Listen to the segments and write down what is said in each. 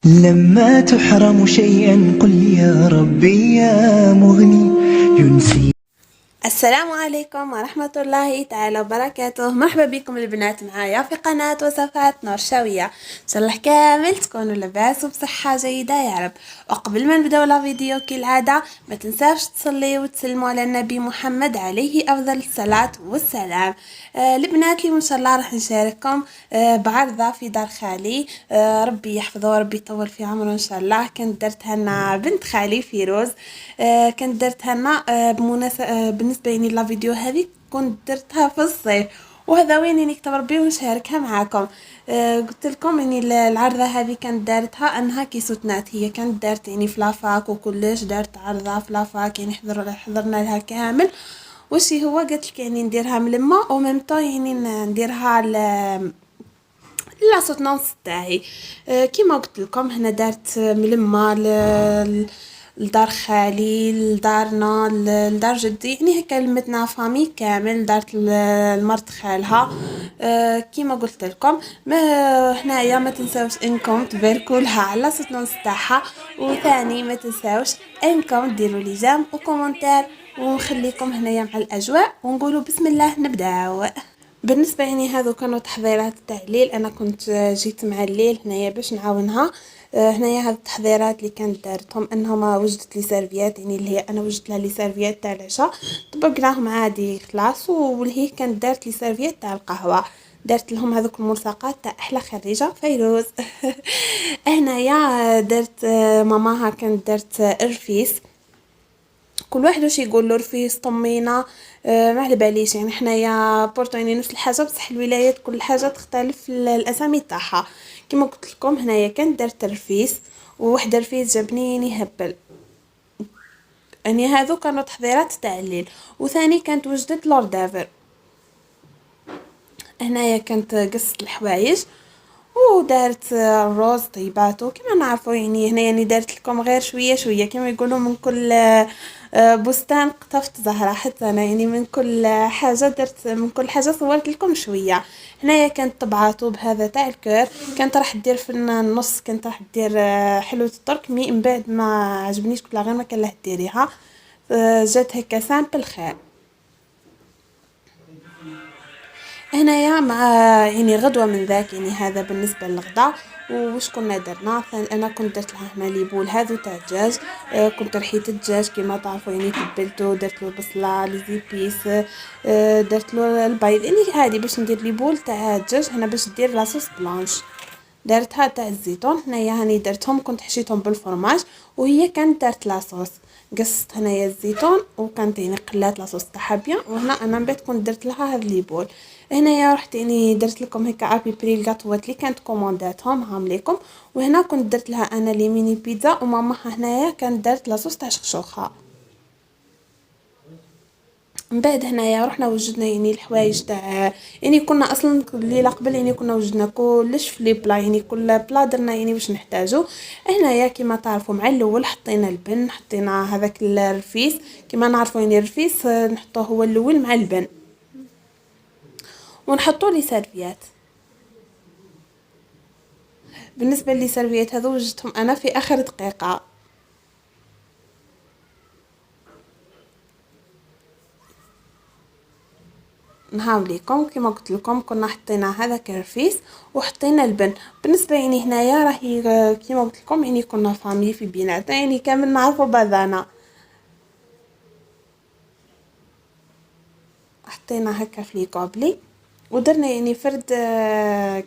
لما تحرم شيئا قل يا ربي يا مغني ينسي. السلام عليكم ورحمة الله تعالى وبركاته. مرحبا بكم البنات معايا في قناة وصفات نورشاوية. ان شاء الله كامل تكونوا لاباس وبصحة جيدة يا رب. وقبل ما نبداو لا فيديو كالعادة ما تنساوش تصلي وتسلموا على النبي محمد عليه افضل الصلاة والسلام. البنات اللي ان شاء الله راح نشارككم بعرضة في دار خالي. ربي يحفظه وربي يطول في عمره ان شاء الله. كانت درتها لنا بنت خالي فيروز. كانت درتها لنا بالنسبه يعني لا فيديو هذه كنت درتها في الصيف، وهذا وين يعني كتب ربي ونشاركها معاكم. قلت لكم يعني العرضه هذه كانت دارتها انها كيسوتنات، هي كانت دارت يعني في لافاك وكلش دارت عرضه في لافاك، يعني حضرنا لها كامل. وشي هو قلت لك يعني نديرها ملمه وممتو يعني نديرها لا سوتنونس تاعي. كيما قلت لكم هنا دارت ملمه لدار خالي لدارنا لدار جدي، يعني هكا لمتنا فامي كامل دارت المرت خالها. كيما قلت لكم ما هنايا ما تنساوش انكم تباركوا لها على سوتنونس تاعها، وثاني ما تنساوش انكم ديروا لي جيم وكومنتير، ونخليكم هنايا مع الاجواء ونقولوا بسم الله نبداو. بالنسبه يعني هذو كانوا تحضيرات تاع الليل، انا كنت جيت مع الليل هنايا باش نعاونها. هنايا هاد التحضيرات اللي كانت دارتهم انها وجدت لي سيرفيات، يعني اللي هي انا وجدت لها لي سيرفيات تاع العشاء طبقناهم عادي خلاص، واللي هي كانت دارت لي سيرفيات تاع القهوه، درت لهم هذوك الملصقات تاع احلى خريجه فيروز. هنايا درت ماماها كانت درت رفيس، كل واحد واش يقول له رفيس طمينه. ما على باليش يعني حنايا بورتو يعني نفس الحاجه، بصح الولايات كل حاجه تختلف الاسامي تاعها. كما قلت لكم هنايا كانت درت رفيس، وواحد رفيس جابني هبل. يعني هذو كانوا تحضيرات تاع الليل. وثاني كانت وجدت لوردافر. هنايا كانت قصت الحوايج ودارت الروز طيباتو كما نعرفوا، يعني هنا يعني دارت لكم غير شويه شويه كما يقولوا من كل بستان قطفت زهره. حتى انا يعني من كل حاجه درت، من كل حاجه صورت لكم شويه. هنايا كانت طبعاتو بهذا تاع الكور، كانت راح دير في النص، كانت راح دير حلوه الترك مي من بعد ما عجبنيش قلت لها غير ما كان له ديريها. جات هكا سامبل خير. هنايا مع يعني غدوة من ذاك، يعني هذا بالنسبة للغدا. وش كنا درنا؟ انا كنت درت لها هنا لي بول هذو تاع الدجاج. كنت رحيت الدجاج كما تعرفوا يعني تبلته، درت له بصله لي زيبيس. درت له البيض، يعني هذه باش ندير لي بول تاع الدجاج هنا باش ندير لاصوص بلانش. دارتها تاع الزيتون هنايا هاني درتهم كنت حشيتهم بالفرماج، وهي كانت دارت لاصوص. قصت هنايا الزيتون وكانت يعني قلات لاصوص تاعها بيان، وهنا انا من بعد كنت درت لها هاد لي بول. هنايا رحت يعني درت لكم هكا ابي بري الكاطوات اللي كانت كومونداتهم هام ليكم. وهنا كنت درت لها انا لي ميني بيتزا، وماما هنايا كانت دارت لاصوص تاع شخشوخه. من بعد هنايا رحنا وجدنا يعني الحوايج تاع، يعني كنا اصلا الليله قبل يعني كنا وجدنا كلش في لي بلا، يعني كل بلا درنا يعني باش نحتاجو. هنايا كيما تعرفوا مع الاول حطينا البن، حطينا هذاك الرفيس كيما نعرفوا يعني الرفيس نحطوه هو الاول مع البن، ونحطوا لي سيرفيات. بالنسبه لي سيرفيات هذو وجدتهم انا في اخر دقيقه. نهاول لكم كما قلت لكم كنا حطينا هذاك الرفيس وحطينا البن. بالنسبه يعني هنايا راهي كما قلت لكم يعني كنا فامي في بيناتنا، يعني كامل نعرفوا بعضنا. حطينا هكا في لي كوبلي ودرنا يعني فرد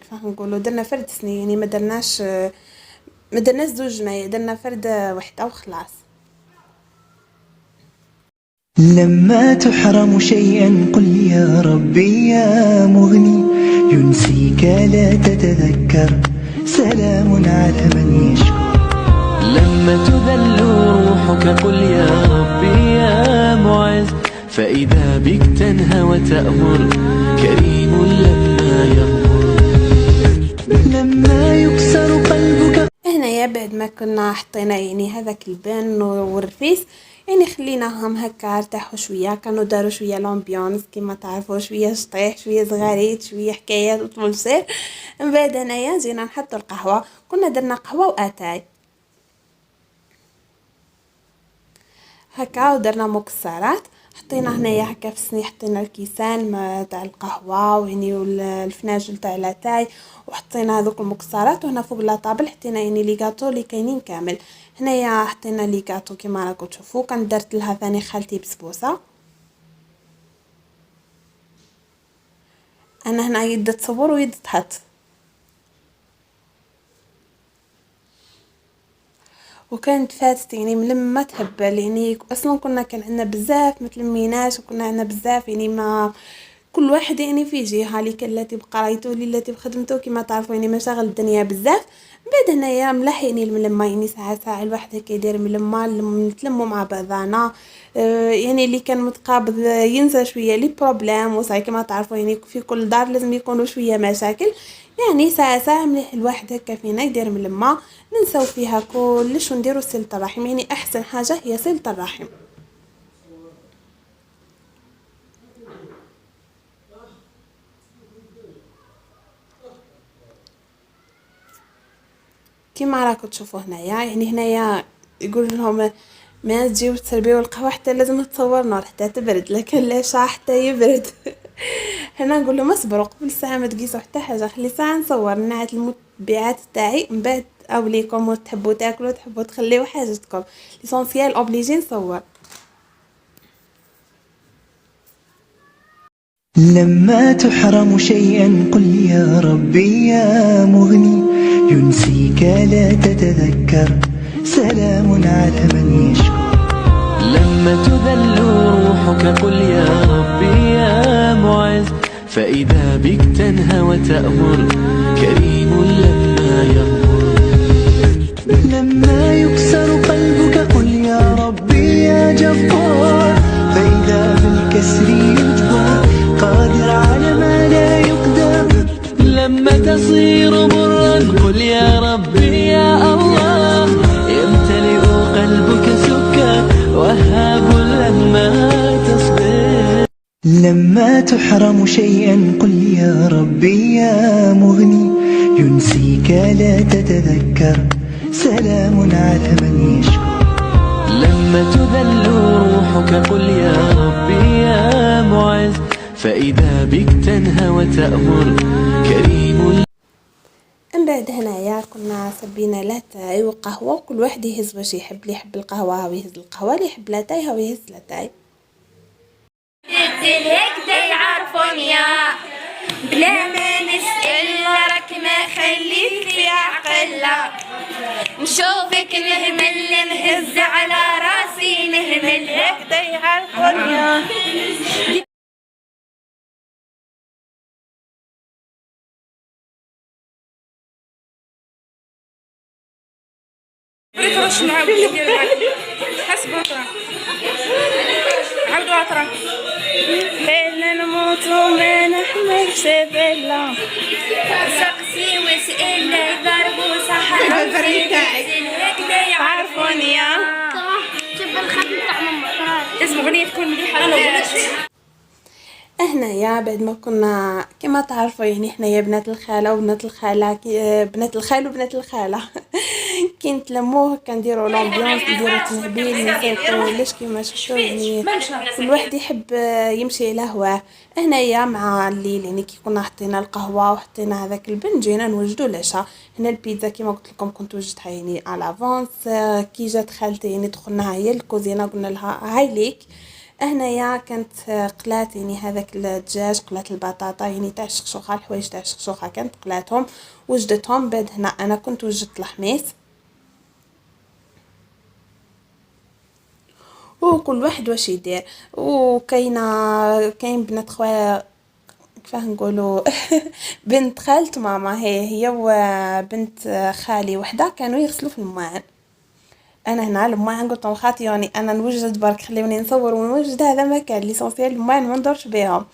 كيف نقولوا درنا فرد سني، يعني ما درناش زوج جمايع، درنا فرد وحده وخلاص. لما تحرم شيئا قل يا ربي يا مغني ينسيك لا تتذكر سلام على من يشكر. لما تذل روحك قل يا ربي يا معز، فإذا بك تنهى وتأمر كريم لما يغفر. لما يكسر قلبك. هنايا بعد ما كنا حطينا يعني هذاك البن والرفيس، يعني خليناهم هكا ارتاحوا شويه، كانوا داروا شويه لامبيونس كيما تعرفوا، شويه شطيح شويه زغاريت شويه حكايات وطول سير. من بعد انايا جينا نحطوا القهوه، كنا درنا قهوه واتاي هكا، ودرنا مكسرات، حطينا هنايا هكا في الصني، حطينا الكيسان تاع القهوه وهني الفناجل تاع لاتاي، وحطينا هذوك المكسرات، وهنا فوق لاطابل حطينا يعني لي غاتو اللي كاينين كامل. هنايا حطينا لي غاتو كيما راكم تشوفوا، كان درت لها ثاني خالتي بسبوسه. انا هنا يد تصور ويد تحط، وكانت فاتت يعني ملمة تهبل، يعني اصلا كان عندنا بزاف متلميناش، وكنا عندنا بزاف يعني ما كل واحد يعني في جهه، اللي كان التي بقرايته اللي التي بخدمته كيما تعرفوا يعني مشاغل الدنيا بزاف. بعد هنايا ملاح يعني الملمه، يعني ساعه الواحد هكا يدير ملمه نتلموا مع بعضنا. يعني اللي كان متقابض ينسى شويه لي بروبليم، وصاي كما تعرفوا يعني في كل دار لازم يكونوا شويه مشاكل. يعني ساعه مليح الواحد هكا فينا يدير ملمه ننساو فيها كلش، ونديروا صلة الرحم، يعني احسن حاجه هي صلة الرحم. كيما راكم تشوفوا هنايا، يعني هنايا يقول لهم ما تجيو تسربيو القهوه حتى لازم تصور نار حتى تبرد، لكن لا شا حتى يبرد. هنا نقول لهم اصبروا قبل ساعه ما تقيسوا حتى حاجه، خلي ساعه نصور نعت المتبعات تاعي، من بعد اوليكم تحبوا تاكلوا تحبوا تخليوا حاجتكم، ليسونسيال اوبليجي نصور. لما تحرم شيئا قل يا ربي يا مغني، ينسيك لا تتذكر، سلام على من يشكر. لما تذل روحك قل يا ربي يا معز، فإذا بك تنهى وتأمر، كريم لما يغفر. لما يكسر قلبك قل يا ربي يا جبار، فإذا بالكسر يجبر، قادر على ما لا يقدر. لما تصير مرا قل يا ربي يا الله، يمتلئ قلبك سكر، وهاب لما تصبر. لما تحرم شيئا قل يا ربي يا مغني، ينسيك لا تتذكر، سلام على من يشكر. لما تذل روحك قل يا ربي يا معز، فإذا بك تنهى وتأمر، كريم. من بعد هنايا كنا صبينا لاتاي وقهوه، وكل واحد يهز واش يحب، اللي يحب القهوه هو يهز القهوه، اللي يحب لاتاي هو يهز لاتاي. هكدا يعرفوني بلا ما نسأل، راك ما خليت في عقلة، نشوفك نهمل نهز على راسي نهمل، هكدا يعرفوني. بريت رش نعاود ندير معاك حسبوا ترى عاودوا ترى بين نموت وما نحملش بلا، سقسي واسئل يضربوا صح هكدا يعرفوني. شوف الخدمة تاع ماما لازم اغنيه تكون مليحه. هنايا بعد ما كنا كما تعرفوا يعني حنايا بنات الخاله وبنات الخاله بنات الخال وبنات الخاله كي نتلموه كنديروا لامبيونس، نديروا تنهبيل، نسيقوا ليش كيما شفتوا يعني كل واحد يحب يمشي الى هواه. هنايا مع الليل يعني كي كنا حطينا القهوه وحطينا هذاك البن جينا نوجدوا العشاء. هنا البيتزا كيما قلت لكم كنت وجدتها يعني على فونس، كي جات خالتي يعني دخلناها هي الكوزينه قلنا لها هاي ليك. هنايا كانت قلات يعني هذاك الدجاج، قلات البطاطا يعني تاع الشخشوخه، الحوايج تاع الشخشوخه كانت قلاتهم وجدتهم. بعد هنا انا كنت وجدت الحميص، وكل واحد واش يدير. كاين بنت خويا كيفاه نقولوا بنت خالت ماما، هي وبنت خالي وحده كانوا يغسلوا في الماعن. انا هنا الماعن قلت لهم خاطي يعني انا نوجد برك خليوني نصور ونوجد، هذا ما كان ليسونسيال الماعن ما ندورش بهم.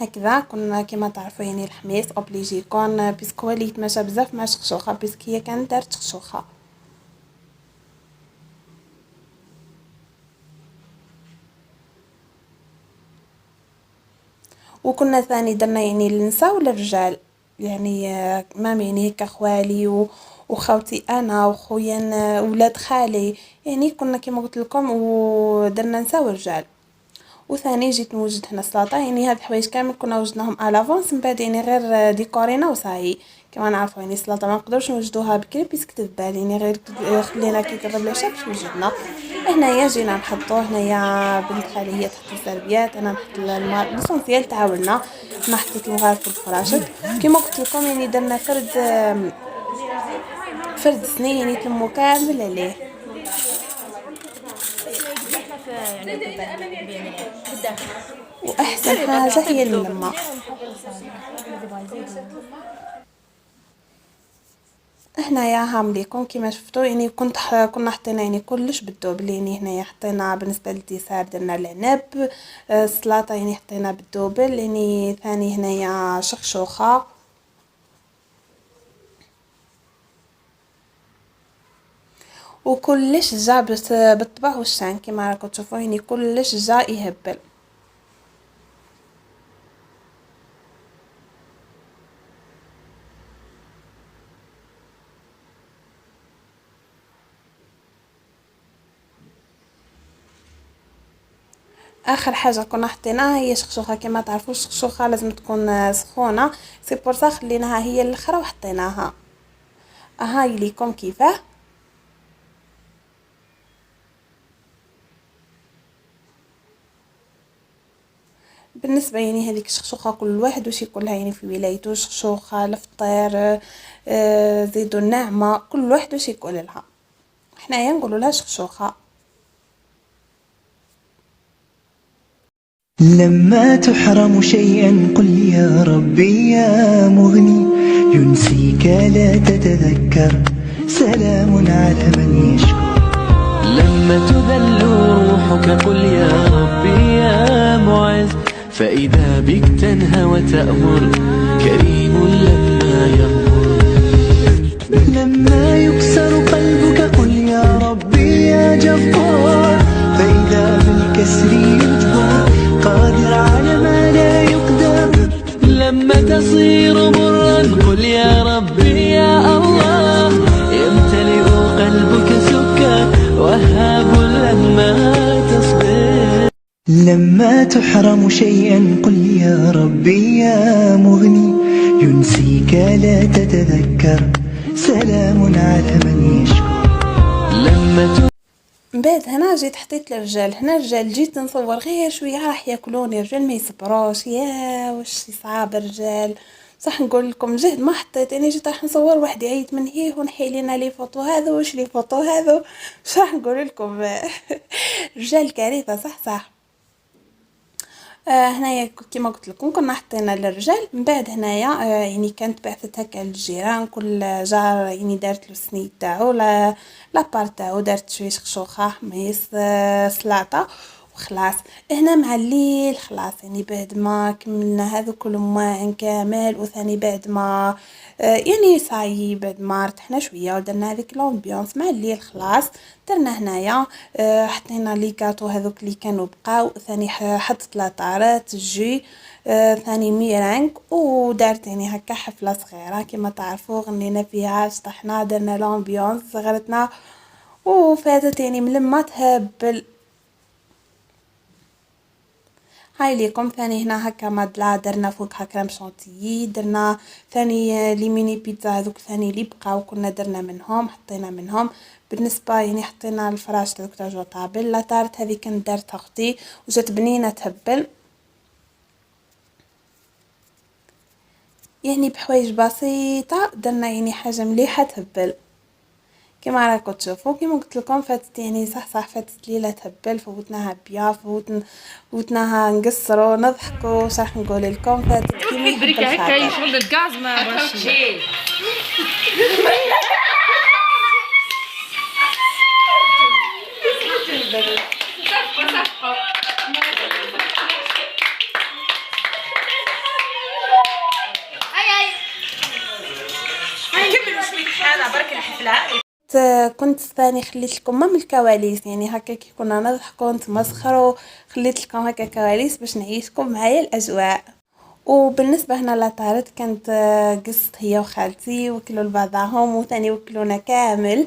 هكذا كنا كما تعرفوا يعني الحميص اوبليجي يكون بيسكو اللي يتماشى بزاف مع الشخشوخه بيسك هي كانت دارت شخشوخه. وكنا ثاني درنا يعني النساء والرجال يعني مام يعني هكا خوالي وخوتي انا وخويا ولاد خالي يعني كنا كما قلت لكم ودرنا نساء ورجال. وثاني جيت نوجد هنا السلطه يعني هاد الحوايج كامل كنا وجدناهم الافونس من بعد يعني غير ديكورينا وصاي. كما نعرفوا يعني السلطه ما نقدرش نوجدوها بكري بيسك تذبال يعني غير خلينا كي قرب العشاء باش وجدنا. هنايا جينا نحطوه هنايا بنت خالي هي تحط السربيات انا نحط الماء ليسونسيال تعاوننا. ما حطيت المغارف والفراشات كما قلت لكم يعني درنا فرد سنين يعني تلمو كامل عليه. واحسن حاجه هي اللمه. هنايا هامليكم كيما شفتوا يعني كنا حطينا يعني كلش بالذوب يعني هنايا حطينا بالنسبه للديسار درنا العنب السلطه يعني حطينا بالذوبل يعني ثاني هنايا شخشوخه وكلش جا بالطبع والشان كما راكم تشوفوا يعني كلش جا يهبل. اخر حاجه كنا حطيناها هي شخشوخه كما تعرفوا الشخشوخه لازم تكون سخونه سي بور صا خليناها هي الاخرى وحطيناها. هاي ليكم كيفاه. بالنسبه يعني هذيك الشخشوخه كل واحد واش ياكلها يعني في ولايته شخشوخه الفطير زيدون ناعمه كل واحد واش ياكل لها. حنايا نقولوا لها شخشوخه. لما تحرم شيئا قل يا ربي يا مغني ينسيك لا تتذكر سلام على من يشكر. لما تذل روحك قل يا ربي يا معز فإذا بك تنهى وتأمر كريم لما يغفر. لما يكسر قلبك قل يا ربي يا جبار فإذا بالكسر يجبر قادر على ما لا يقدر. لما تصير مرا قل يا ربي يا الله يمتلئ قلبك سكر وهاب لما تصبر. لما تحرم شيئا قل يا ربي يا مغني ينسيك لا تتذكر سلام على من يشكر. لما من بعد هنا جيت حطيت الرجال هنا الرجال جيت نصور غير شويه راح ياكلوني الرجال ما يصبروش يا واش صعاب الرجال صح نقول لكم جهد ما حطيت انا جيت راح نصور واحد يعيط من هيه ونحي لنا لي فوتو هذا واش لي فوتو هذا واش راح نقول لكم رجال كارثه صح. هنايا كما قلت لكم كنا حطينا للرجال من بعد هنايا يعني كانت بعثت هكا للجيران كل جار يعني دارت له السنيد تاعو لابار تاعو دارت شويه شخشوخه حميص سلطه وخلاص. هنا مع الليل خلاص يعني بعد ما كملنا هذا كل ما كامل وثاني بعد ما يعني صاي بعد ما ارتحنا شويه ودرنا هذيك لومبيونس مع الليل خلاص درنا هنايا حطينا لي كاطو هذوك اللي كانوا بقاو ثاني حطت لاطارات الجي ثاني ميرانك ودارت يعني هكا حفله صغيره كما تعرفوا غنينا فيها شطحنا درنا لومبيونس صغرتنا وفاتت يعني ملما تهبل. هاي ليكم ثاني هنا هكا مادلا درنا فوقها كريم شانتيي درنا ثاني لي ميني بيتزا هذوك ثاني اللي بقاو كنا درنا منهم حطينا منهم. بالنسبه يعني حطينا الفراش تاع جو طابل لا طارت هذه كانت دارتها اختي وجات بنينه تهبل يعني بحوايج بسيطه درنا يعني حاجه مليحه تهبل كما راكم تشوفوا. كما قلت لكم فاتت يعني صح فاتت ليله تهبل فوتناها بيا فوتناها نقصروا نضحكوا صح نقول لكم فاتت كيما يحب الخاطر. شغل الغاز ما بغاش معنا برك الحفله. كنت ثاني خليت لكم من الكواليس، يعني هكا كي كنا نضحكوا نتمسخروا، خليت لكم هكا كواليس باش نعيشكم معايا الاجواء. وبالنسبه هنا لطارت كانت قصت هي وخالتي وكلوا لبعضهم وثاني وكلونا كامل.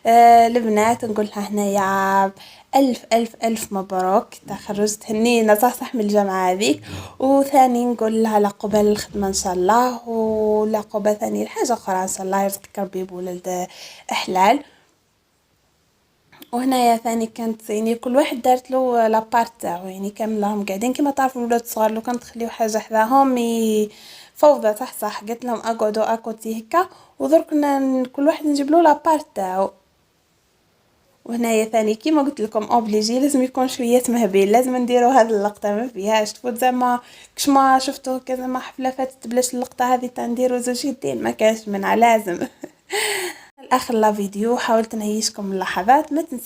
البنات نقول لها هنايا ألف ألف ألف مبروك تخرجت هنينا صح من الجامعة هذيك. وثاني نقول لها لقبال الخدمة إن شاء الله، ولقبة ثاني الحاجة أخرى إن شاء الله يرزقك ربي بولد أحلال. وهنايا ثاني كانت يعني كل واحد دارت له لابارت تاعو، يعني كاملهم قاعدين كيما تعرفوا الولاد الصغار لو كان تخليو حاجه حداهم فوضى صح قلت لهم اقعدوا اكوتي هكا ودرك كل واحد نجيب له لابارت تاعو. وهنايا ثاني كيما قلت لكم اوبليجي لازم يكون شويه مهبل، لازم نديروا هذه اللقطه ما فيهاش تفوت زعما كش ما شفتوا كذا ما حفله فاتت بلاش اللقطه هذه تنديروا زوج يدين ما كانش منها لازم. اخر لا فيديو حاولت نعيشكم اللحظات ما تنسوا